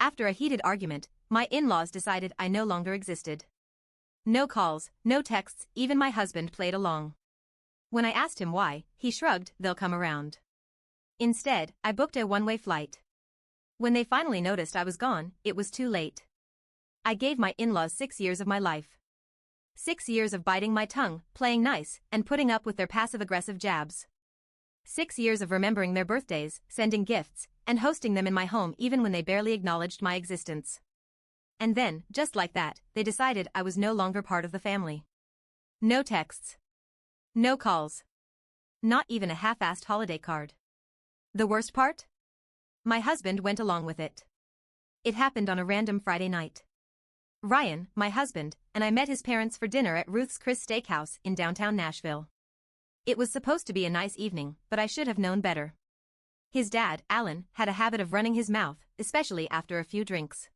After a heated argument, my in-laws decided I no longer existed. No calls, no texts, even my husband played along. When I asked him why, he shrugged, "They'll come around." Instead, I booked a one-way flight. When they finally noticed I was gone, it was too late. I gave my in-laws 6 years of my life. 6 years of biting my tongue, playing nice, and putting up with their passive-aggressive jabs. 6 years of remembering their birthdays, sending gifts, and hosting them in my home even when they barely acknowledged my existence. And then, just like that, they decided I was no longer part of the family. No texts. No calls. Not even a half-assed holiday card. The worst part? My husband went along with it. It happened on a random Friday night. Ryan, my husband, and I met his parents for dinner at Ruth's Chris Steakhouse in downtown Nashville. It was supposed to be a nice evening, but I should have known better. His dad, Alan, had a habit of running his mouth, especially after a few drinks.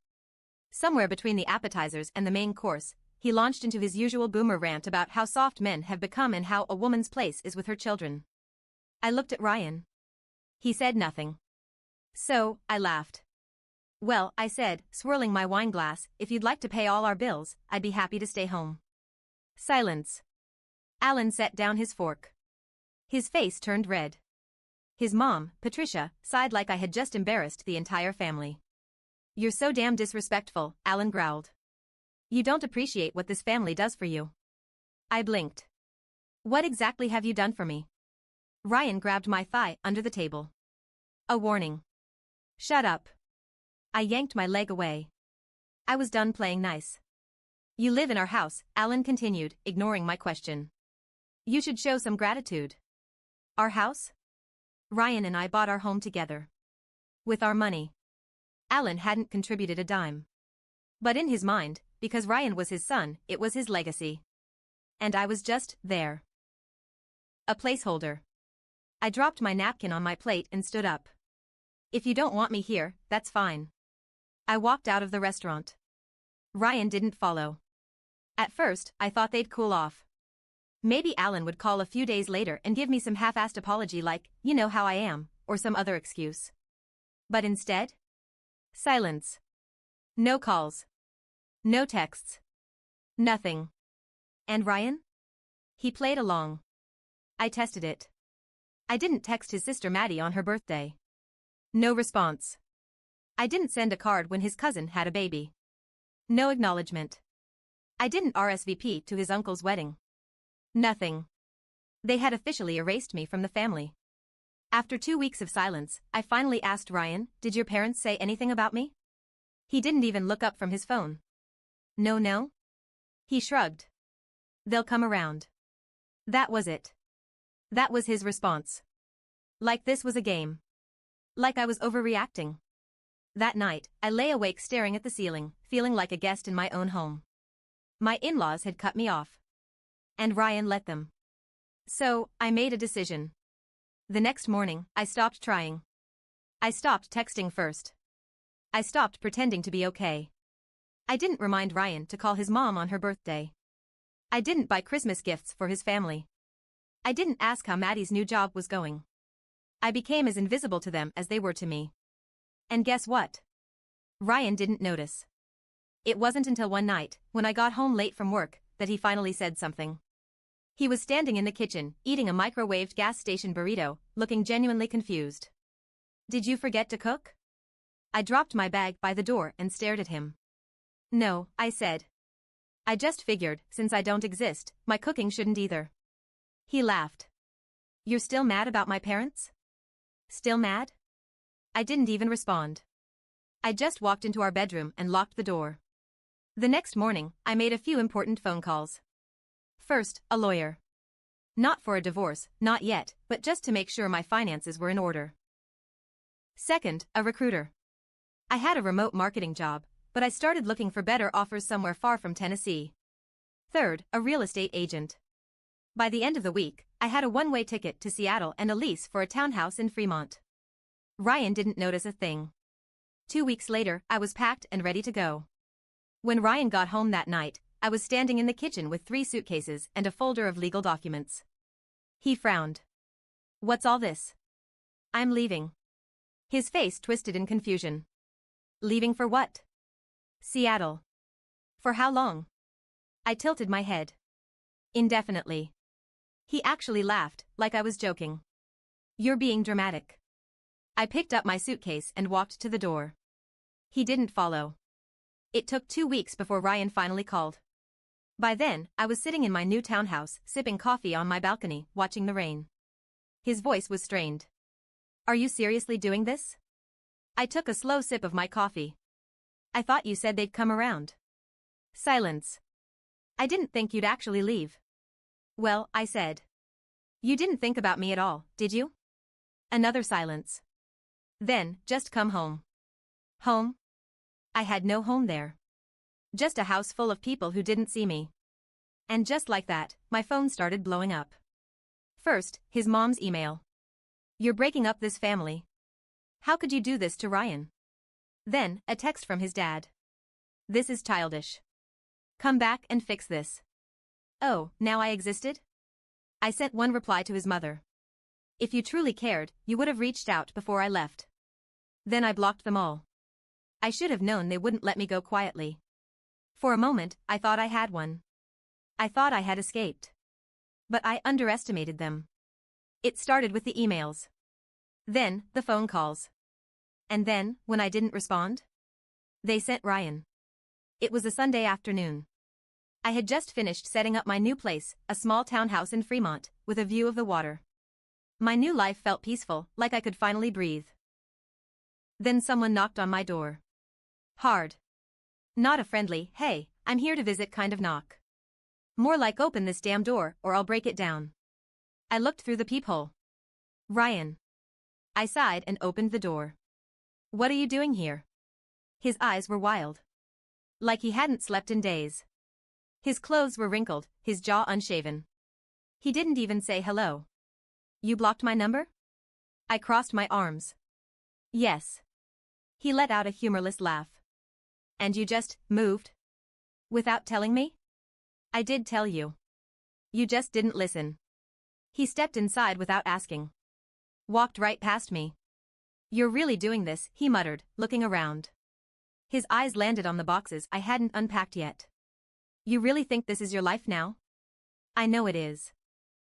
Somewhere between the appetizers and the main course, he launched into his usual boomer rant about how soft men have become and how a woman's place is with her children. I looked at Ryan. He said nothing. So, I laughed. "Well," I said, swirling my wine glass, "if you'd like to pay all our bills, I'd be happy to stay home." Silence. Alan set down his fork. His face turned red. His mom, Patricia, sighed like I had just embarrassed the entire family. "You're so damn disrespectful," Alan growled. "You don't appreciate what this family does for you." I blinked. "What exactly have you done for me?" Ryan grabbed my thigh under the table. "A warning." "Shut up." I yanked my leg away. I was done playing nice. "You live in our house," Alan continued, ignoring my question. "You should show some gratitude." "Our house?" "Ryan and I bought our home together. With our money." Alan hadn't contributed a dime. But in his mind, because Ryan was his son, it was his legacy. And I was just there. A placeholder. I dropped my napkin on my plate and stood up. "If you don't want me here, that's fine." I walked out of the restaurant. Ryan didn't follow. At first, I thought they'd cool off. Maybe Alan would call a few days later and give me some half-assed apology like, "You know how I am," or some other excuse. But instead? Silence. No calls. No texts. Nothing. And Ryan? He played along. I tested it. I didn't text his sister Maddie on her birthday. No response. I didn't send a card when his cousin had a baby. No acknowledgement. I didn't RSVP to his uncle's wedding. Nothing. They had officially erased me from the family. After 2 weeks of silence, I finally asked Ryan, "Did your parents say anything about me?" He didn't even look up from his phone. No. He shrugged. "They'll come around." That was it. That was his response. Like this was a game. Like I was overreacting. That night, I lay awake staring at the ceiling, feeling like a guest in my own home. My in-laws had cut me off. And Ryan let them. So, I made a decision. The next morning, I stopped trying. I stopped texting first. I stopped pretending to be okay. I didn't remind Ryan to call his mom on her birthday. I didn't buy Christmas gifts for his family. I didn't ask how Maddie's new job was going. I became as invisible to them as they were to me. And guess what? Ryan didn't notice. It wasn't until one night, when I got home late from work, that he finally said something. He was standing in the kitchen, eating a microwaved gas station burrito, looking genuinely confused. "Did you forget to cook?" I dropped my bag by the door and stared at him. "No," I said. "I just figured, since I don't exist, my cooking shouldn't either." He laughed. "You're still mad about my parents?" "Still mad?" I didn't even respond. I just walked into our bedroom and locked the door. The next morning, I made a few important phone calls. First, a lawyer. Not for a divorce, not yet, but just to make sure my finances were in order. Second, a recruiter. I had a remote marketing job, but I started looking for better offers somewhere far from Tennessee. Third, a real estate agent. By the end of the week, I had a one-way ticket to Seattle and a lease for a townhouse in Fremont. Ryan didn't notice a thing. 2 weeks later, I was packed and ready to go. When Ryan got home that night, I was standing in the kitchen with 3 suitcases and a folder of legal documents. He frowned. "What's all this?" "I'm leaving." His face twisted in confusion. Leaving for what? Seattle. For how long? I tilted my head. Indefinitely. He actually laughed, like I was joking. You're being dramatic. I picked up my suitcase and walked to the door. He didn't follow. It took 2 weeks before Ryan finally called. By then, I was sitting in my new townhouse, sipping coffee on my balcony, watching the rain. His voice was strained. Are you seriously doing this? I took a slow sip of my coffee. I thought you said they'd come around. Silence. I didn't think you'd actually leave. Well, I said. You didn't think about me at all, did you? Another silence. Then, just come home. Home? I had no home there. Just a house full of people who didn't see me. And just like that, my phone started blowing up. First, his mom's email. You're breaking up this family. How could you do this to Ryan? Then, a text from his dad. This is childish. Come back and fix this. Oh, now I existed? I sent one reply to his mother. If you truly cared, you would have reached out before I left. Then I blocked them all. I should have known they wouldn't let me go quietly. For a moment, I thought I had one. I thought I had escaped. But I underestimated them. It started with the emails. Then, the phone calls. And then, when I didn't respond, they sent Ryan. It was a Sunday afternoon. I had just finished setting up my new place, a small townhouse in Fremont, with a view of the water. My new life felt peaceful, like I could finally breathe. Then someone knocked on my door. Hard. Not a friendly, hey, I'm here to visit kind of knock. More like open this damn door, or I'll break it down. I looked through the peephole. Ryan. I sighed and opened the door. What are you doing here? His eyes were wild. Like he hadn't slept in days. His clothes were wrinkled, his jaw unshaven. He didn't even say hello. You blocked my number? I crossed my arms. Yes. He let out a humorless laugh. And you just moved? Without telling me? I did tell you. You just didn't listen. He stepped inside without asking. Walked right past me. You're really doing this, he muttered, looking around. His eyes landed on the boxes I hadn't unpacked yet. You really think this is your life now? I know it is.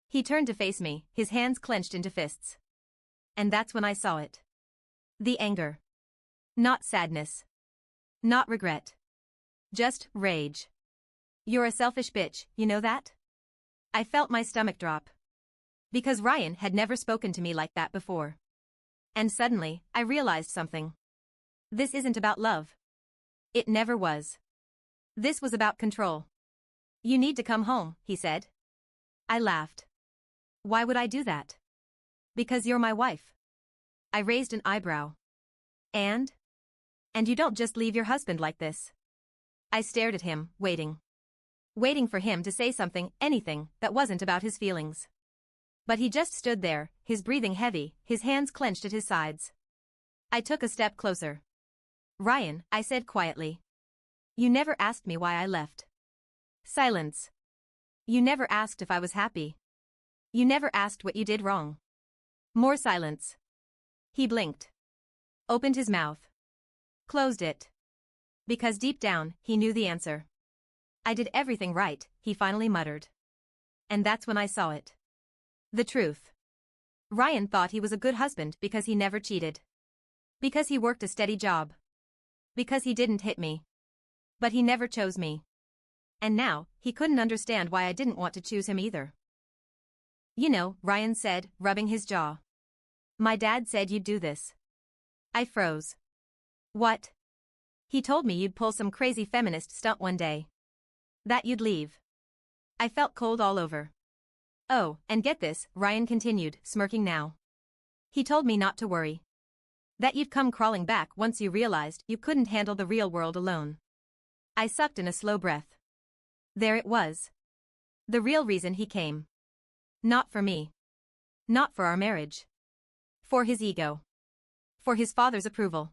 He turned to face me, his hands clenched into fists. And that's when I saw it. The anger. Not sadness. Not regret. Just rage. You're a selfish bitch, you know that? I felt my stomach drop. Because Ryan had never spoken to me like that before. And suddenly, I realized something. This isn't about love. It never was. This was about control. You need to come home, he said. I laughed. Why would I do that? Because you're my wife. I raised an eyebrow. And? And you don't just leave your husband like this. I stared at him, waiting. Waiting for him to say something, anything, that wasn't about his feelings. But he just stood there, his breathing heavy, his hands clenched at his sides. I took a step closer. Ryan, I said quietly. You never asked me why I left. Silence. You never asked if I was happy. You never asked what you did wrong. More silence. He blinked. Opened his mouth. Closed it. Because deep down, he knew the answer. I did everything right, he finally muttered. And that's when I saw it. The truth. Ryan thought he was a good husband because he never cheated. Because he worked a steady job. Because he didn't hit me. But he never chose me. And now, he couldn't understand why I didn't want to choose him either. You know, Ryan said, rubbing his jaw. My dad said you'd do this. I froze. What? He told me you'd pull some crazy feminist stunt one day. That you'd leave. I felt cold all over. Oh, and get this, Ryan continued, smirking now. He told me not to worry. That you'd come crawling back once you realized you couldn't handle the real world alone. I sucked in a slow breath. There it was. The real reason he came. Not for me. Not for our marriage. For his ego. For his father's approval.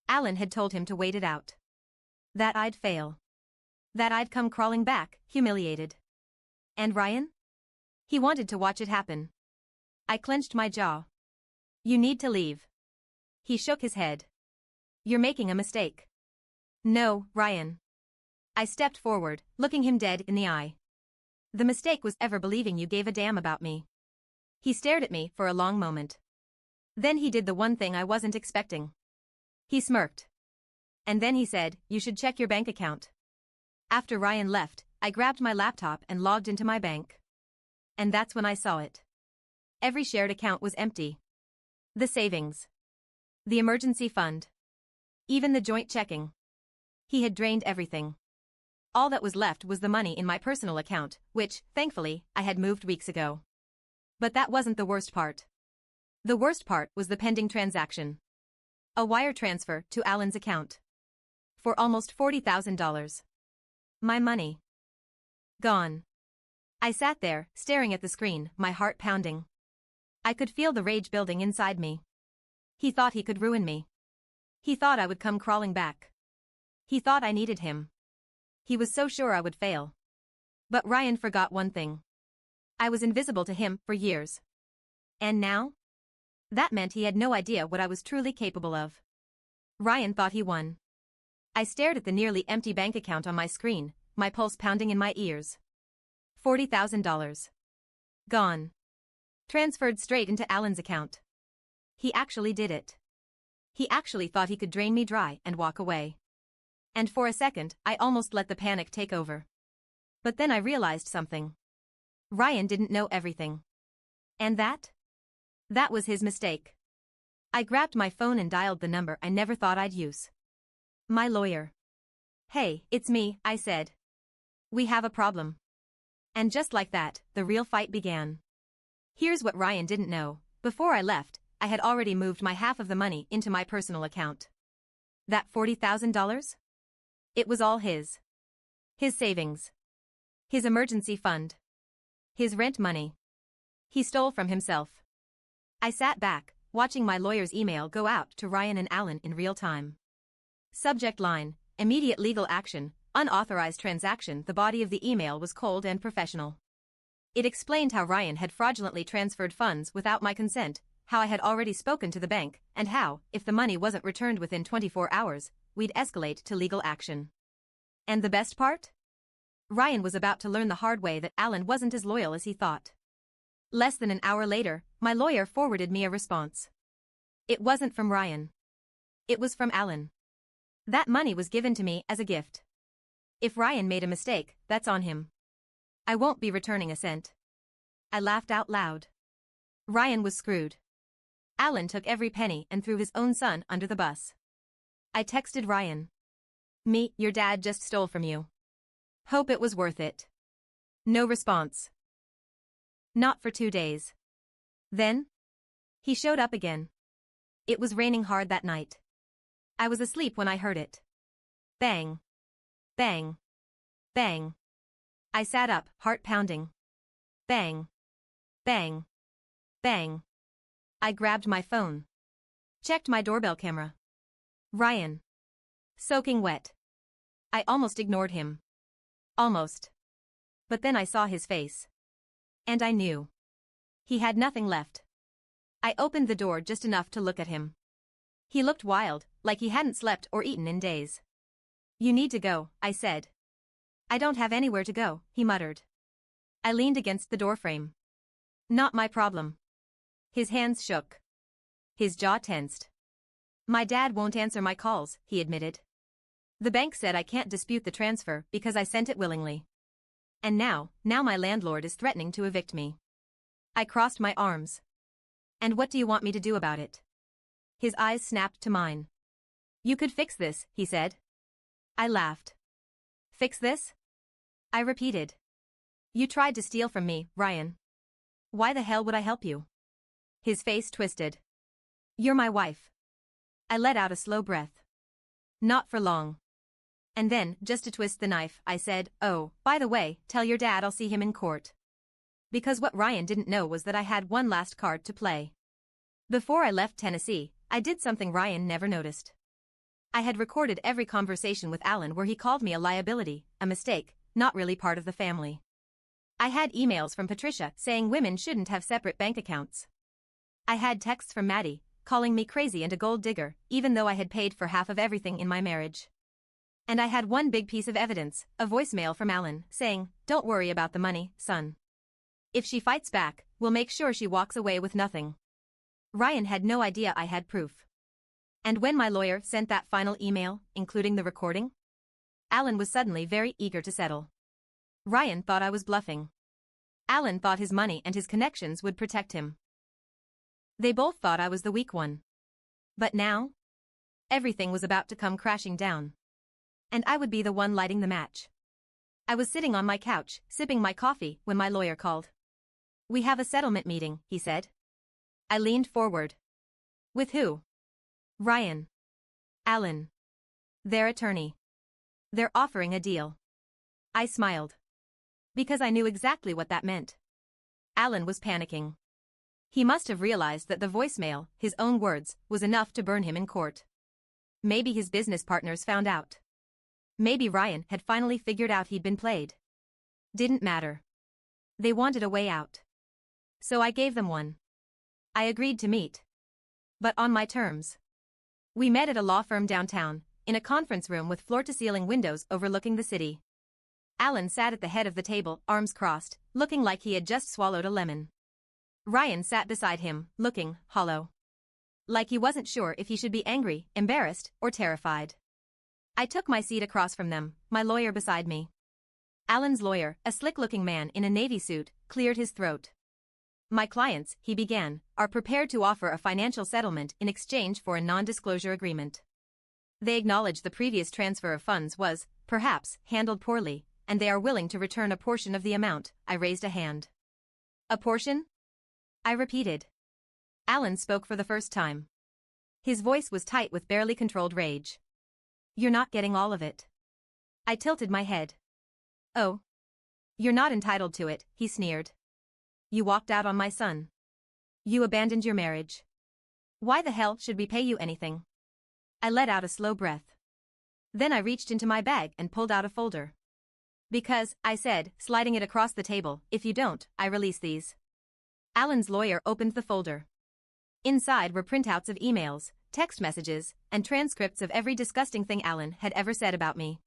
Alan had told him to wait it out. That I'd fail. That I'd come crawling back, humiliated. And Ryan? He wanted to watch it happen. I clenched my jaw. You need to leave. He shook his head. You're making a mistake. No, Ryan. I stepped forward, looking him dead in the eye. The mistake was ever believing you gave a damn about me. He stared at me for a long moment. Then he did the one thing I wasn't expecting. He smirked. And then he said, you should check your bank account. After Ryan left, I grabbed my laptop and logged into my bank. And that's when I saw it. Every shared account was empty. The savings. The emergency fund. Even the joint checking. He had drained everything. All that was left was the money in my personal account, which, thankfully, I had moved weeks ago. But that wasn't the worst part. The worst part was the pending transaction. A wire transfer to Alan's account. For almost $40,000. My money. Gone. I sat there, staring at the screen, my heart pounding. I could feel the rage building inside me. He thought he could ruin me. He thought I would come crawling back. He thought I needed him. He was so sure I would fail. But Ryan forgot one thing. I was invisible to him for years. And now? That meant he had no idea what I was truly capable of. Ryan thought he won. I stared at the nearly empty bank account on my screen, my pulse pounding in my ears. $40,000. Gone. Transferred straight into Alan's account. He actually did it. He actually thought he could drain me dry and walk away. And for a second, I almost let the panic take over. But then I realized something. Ryan didn't know everything. And that? That was his mistake. I grabbed my phone and dialed the number I never thought I'd use. My lawyer. Hey, it's me, I said. We have a problem. And just like that, the real fight began. Here's what Ryan didn't know. Before I left, I had already moved my half of the money into my personal account. That $40,000? It was all his. His savings. His emergency fund. His rent money. He stole from himself. I sat back, watching my lawyer's email go out to Ryan and Alan in real time. Subject line, immediate legal action, unauthorized transaction. The body of the email was cold and professional. It explained how Ryan had fraudulently transferred funds without my consent, how I had already spoken to the bank, and how, if the money wasn't returned within 24 hours, we'd escalate to legal action. And the best part? Ryan was about to learn the hard way that Alan wasn't as loyal as he thought. Less than an hour later, my lawyer forwarded me a response. It wasn't from Ryan. It was from Alan. That money was given to me as a gift. If Ryan made a mistake, that's on him. I won't be returning a cent. I laughed out loud. Ryan was screwed. Alan took every penny and threw his own son under the bus. I texted Ryan. Me, your dad just stole from you. Hope it was worth it. No response. Not for 2 days. Then? He showed up again. It was raining hard that night. I was asleep when I heard it. Bang. Bang. Bang. I sat up, heart pounding. Bang. Bang. Bang. I grabbed my phone. Checked my doorbell camera. Ryan. Soaking wet. I almost ignored him. Almost. But then I saw his face. And I knew. He had nothing left. I opened the door just enough to look at him. He looked wild, like he hadn't slept or eaten in days. You need to go, I said. I don't have anywhere to go, he muttered. I leaned against the doorframe. Not my problem. His hands shook. His jaw tensed. My dad won't answer my calls, he admitted. The bank said I can't dispute the transfer because I sent it willingly. And now my landlord is threatening to evict me. I crossed my arms. And what do you want me to do about it? His eyes snapped to mine. You could fix this, he said. I laughed. Fix this? I repeated. You tried to steal from me, Ryan. Why the hell would I help you? His face twisted. You're my wife. I let out a slow breath. Not for long. And then, just to twist the knife, I said, oh, by the way, tell your dad I'll see him in court. Because what Ryan didn't know was that I had one last card to play. Before I left Tennessee, I did something Ryan never noticed. I had recorded every conversation with Alan where he called me a liability, a mistake, not really part of the family. I had emails from Patricia saying women shouldn't have separate bank accounts. I had texts from Maddie, calling me crazy and a gold digger, even though I had paid for half of everything in my marriage. And I had one big piece of evidence, a voicemail from Alan, saying, "Don't worry about the money, son. If she fights back, we'll make sure she walks away with nothing." Ryan had no idea I had proof. And when my lawyer sent that final email, including the recording, Alan was suddenly very eager to settle. Ryan thought I was bluffing. Alan thought his money and his connections would protect him. They both thought I was the weak one. But now? Everything was about to come crashing down. And I would be the one lighting the match. I was sitting on my couch, sipping my coffee, when my lawyer called. "We have a settlement meeting," he said. I leaned forward. "With who?" "Ryan. Alan. Their attorney. They're offering a deal." I smiled. Because I knew exactly what that meant. Alan was panicking. He must have realized that the voicemail, his own words, was enough to burn him in court. Maybe his business partners found out. Maybe Ryan had finally figured out he'd been played. Didn't matter. They wanted a way out. So I gave them one. I agreed to meet. But on my terms. We met at a law firm downtown, in a conference room with floor-to-ceiling windows overlooking the city. Alan sat at the head of the table, arms crossed, looking like he had just swallowed a lemon. Ryan sat beside him, looking hollow. Like he wasn't sure if he should be angry, embarrassed, or terrified. I took my seat across from them, my lawyer beside me. Alan's lawyer, a slick-looking man in a navy suit, cleared his throat. "My clients," he began, "are prepared to offer a financial settlement in exchange for a non-disclosure agreement. They acknowledge the previous transfer of funds was, perhaps, handled poorly, and they are willing to return a portion of the amount." I raised a hand. "A portion?" I repeated. Alan spoke for the first time. His voice was tight with barely controlled rage. "You're not getting all of it." I tilted my head. "Oh. You're not entitled to it," he sneered. "You walked out on my son. You abandoned your marriage. Why the hell should we pay you anything?" I let out a slow breath. Then I reached into my bag and pulled out a folder. "Because," I said, sliding it across the table, "if you don't, I release these." Alan's lawyer opened the folder. Inside were printouts of emails, text messages, and transcripts of every disgusting thing Alan had ever said about me.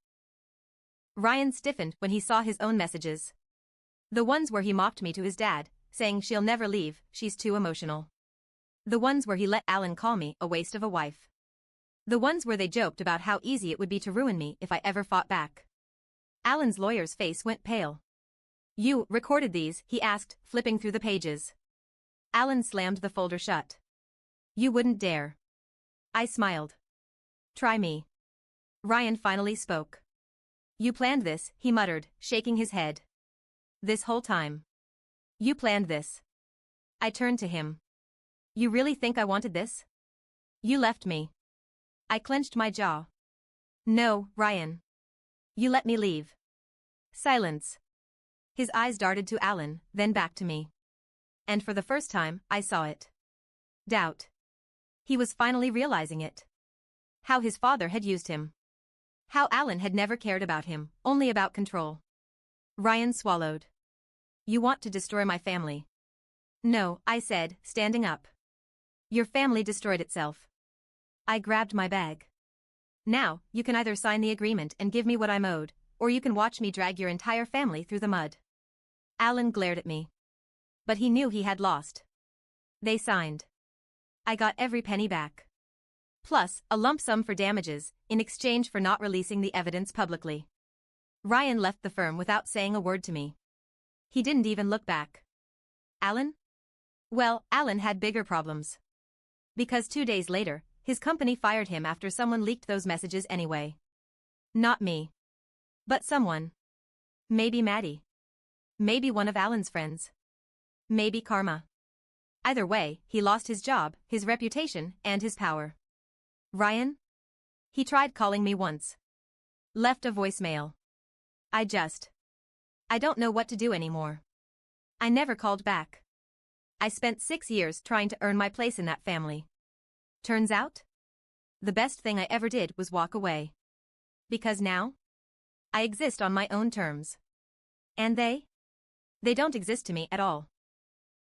Ryan stiffened when he saw his own messages. The ones where he mocked me to his dad, saying she'll never leave, she's too emotional. The ones where he let Alan call me a waste of a wife. The ones where they joked about how easy it would be to ruin me if I ever fought back. Alan's lawyer's face went pale. "You recorded these?" he asked, flipping through the pages. Alan slammed the folder shut. "You wouldn't dare." I smiled. "Try me." Ryan finally spoke. "You planned this," he muttered, shaking his head. "This whole time. You planned this." I turned to him. "You really think I wanted this? You left me." I clenched my jaw. "No, Ryan. You let me leave." Silence. His eyes darted to Alan, then back to me. And for the first time, I saw it. Doubt. He was finally realizing it. How his father had used him. How Alan had never cared about him, only about control. Ryan swallowed. "You want to destroy my family." "No," I said, standing up. "Your family destroyed itself." I grabbed my bag. "Now, you can either sign the agreement and give me what I'm owed, or you can watch me drag your entire family through the mud." Alan glared at me. But he knew he had lost. They signed. I got every penny back. Plus, a lump sum for damages, in exchange for not releasing the evidence publicly. Ryan left the firm without saying a word to me. He didn't even look back. Alan? Well, Alan had bigger problems. Because 2 days later, his company fired him after someone leaked those messages anyway. Not me. But someone. Maybe Maddie. Maybe one of Alan's friends. Maybe karma. Either way, he lost his job, his reputation, and his power. Ryan? He tried calling me once. Left a voicemail. I don't know what to do anymore. I never called back. I spent 6 years trying to earn my place in that family. Turns out, the best thing I ever did was walk away. Because now, I exist on my own terms. And they don't exist to me at all.